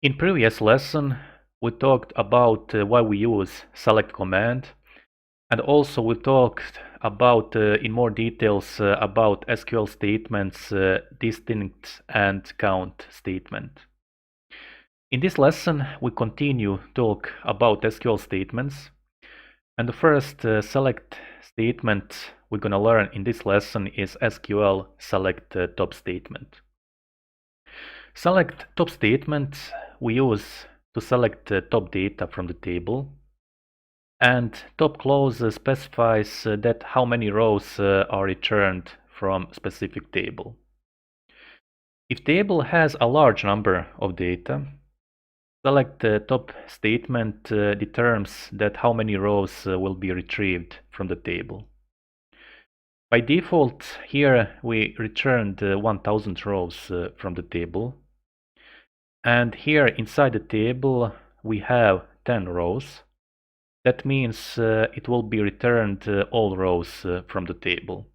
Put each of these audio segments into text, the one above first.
In previous lesson, we talked about why we use select command, and also we talked about in more details about SQL statements, distinct and count statement. In this lesson, we continue talk about SQL statements, and the first select statement we're gonna learn in this lesson is SQL select top statement. Select top statement we use to select top data from the table, and top clause specifies that how many rows are returned from specific table. If table has a large number of data, select top statement determines that how many rows will be retrieved from the table. By default, here we returned 1000 rows from the table. And here inside the table we have 10 rows. That means it will be returned all rows from the table.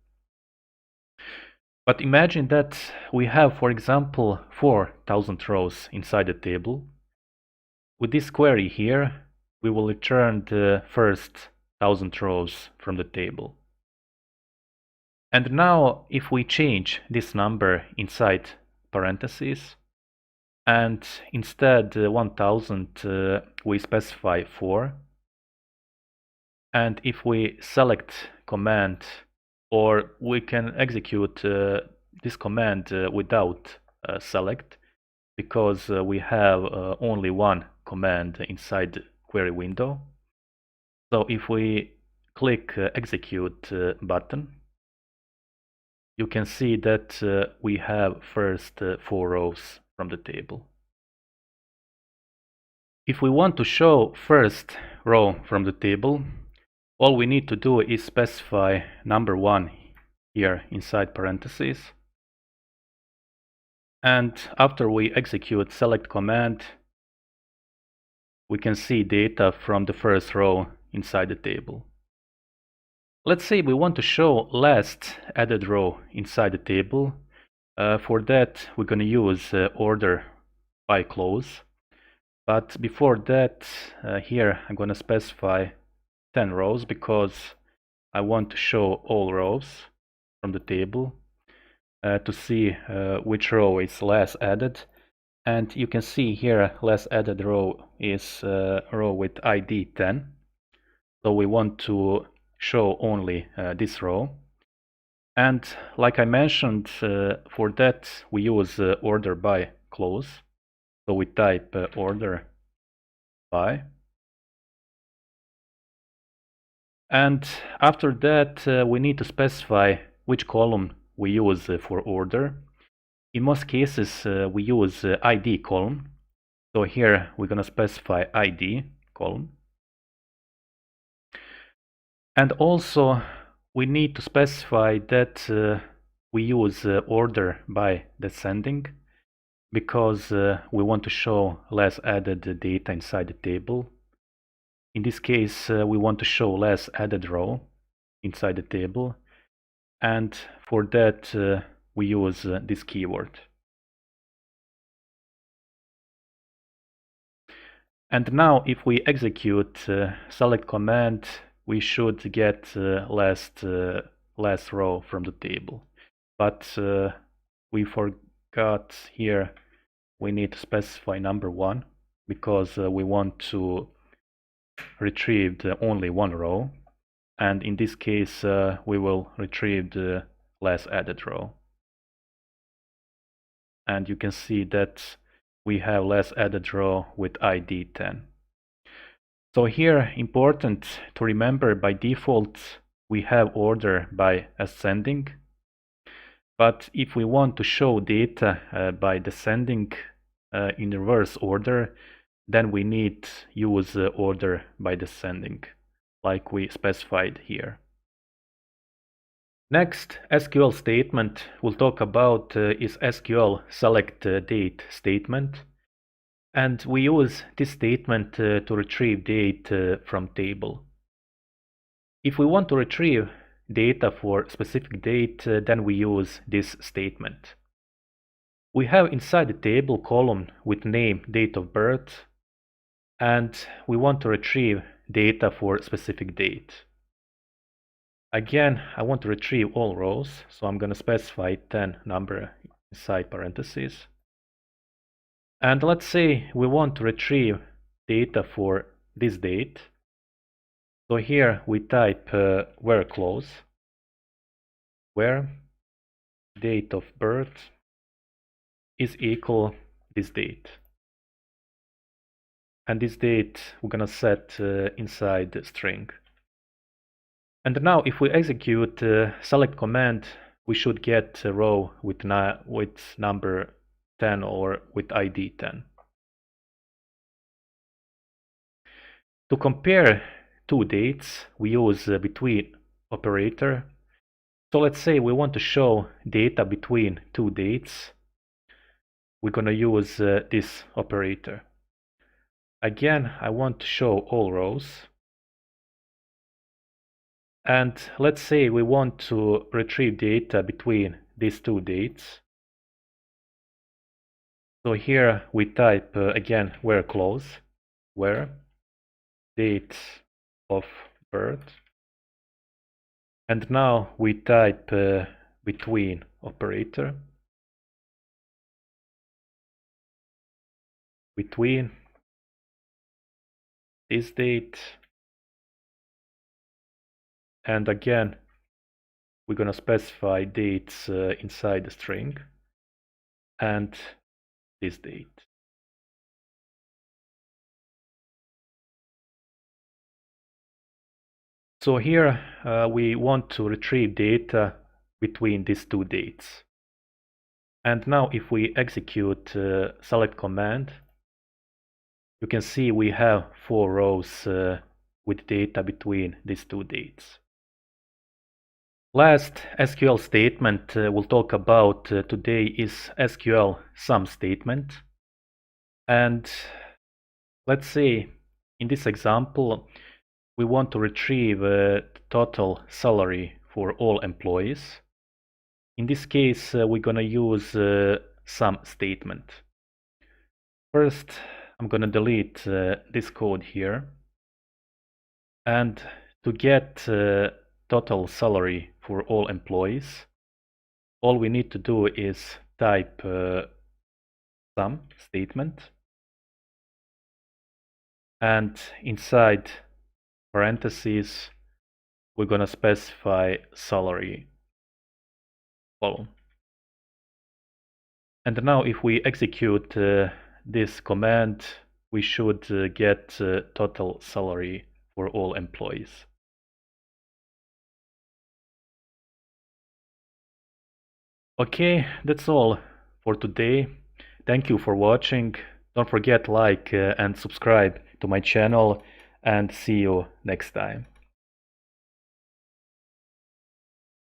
But imagine that we have, for example, 4000 rows inside the table. With this query here, we will return the first 1000 rows from the table. And now if we change this number inside parentheses, and instead 1000 we specify 4, and if we select command, or we can execute this command without select, because we have only one command inside the query window. So if we click execute button, you can see that we have first 4 rows from the table. If we want to show first row from the table, all we need to do is specify number 1 here inside parentheses. And after we execute select command, we can see data from the first row inside the table. Let's say we want to show last added row inside the table. For that, we're going to use order by clause. But before that, here I'm going to specify 10 rows because I want to show all rows from the table to see which row is last added. And you can see here last added row is row with ID 10. So we want to show only this row. And like I mentioned, for that we use order by clause. So we type order by. And after that, we need to specify which column we use for order. In most cases, we use ID column. So here we're going to specify ID column. And also we need to specify that we use order by descending, because we want to show last added data inside the table. In this case, we want to show last added row inside the table, and for that we use this keyword. And now if we execute select command, we should get last row from the table. But we forgot here, we need to specify number 1, because we want to retrieve only one row, and in this case we will retrieve the last added row. And you can see that we have last added row with ID 10. So here important to remember, by default we have order by ascending, but if we want to show data by descending in reverse order, then we need use order by descending, like we specified here. Next SQL statement we'll talk about is SQL select date statement, and we use this statement to retrieve date from table. If we want to retrieve data for specific date, then we use this statement. We have inside the table column with name, date of birth, and we want to retrieve data for a specific date. Again, I want to retrieve all rows, so I'm going to specify 10 number inside parentheses. And let's say we want to retrieve data for this date. So here we type where clause, where date of birth is equal this date. And this date we're gonna set inside the string. And now if we execute select command, we should get a row with number 10 or with ID 10. To compare two dates, we use between operator. So let's say we want to show data between two dates. We're gonna use this operator. Again, I want to show all rows. And let's say we want to retrieve data between these two dates. So here we type again where clause, where date of birth. And now we type between operator, between this date, and again we're gonna specify dates inside the string, and this date. So here we want to retrieve data between these two dates. And now if we execute select command, you can see we have 4 rows with data between these two dates. Last SQL statement we'll talk about today is SQL sum statement. And let's say in this example we want to retrieve the total salary for all employees. In this case we're gonna use sum statement. First I'm gonna delete this code here, and to get total salary for all employees, all we need to do is type sum statement, and inside parentheses we're gonna specify salary column. And now if we execute this command, we should get total salary for all employees. Okay, that's all for today. Thank you for watching. Don't forget like and subscribe to my channel, and see you next time.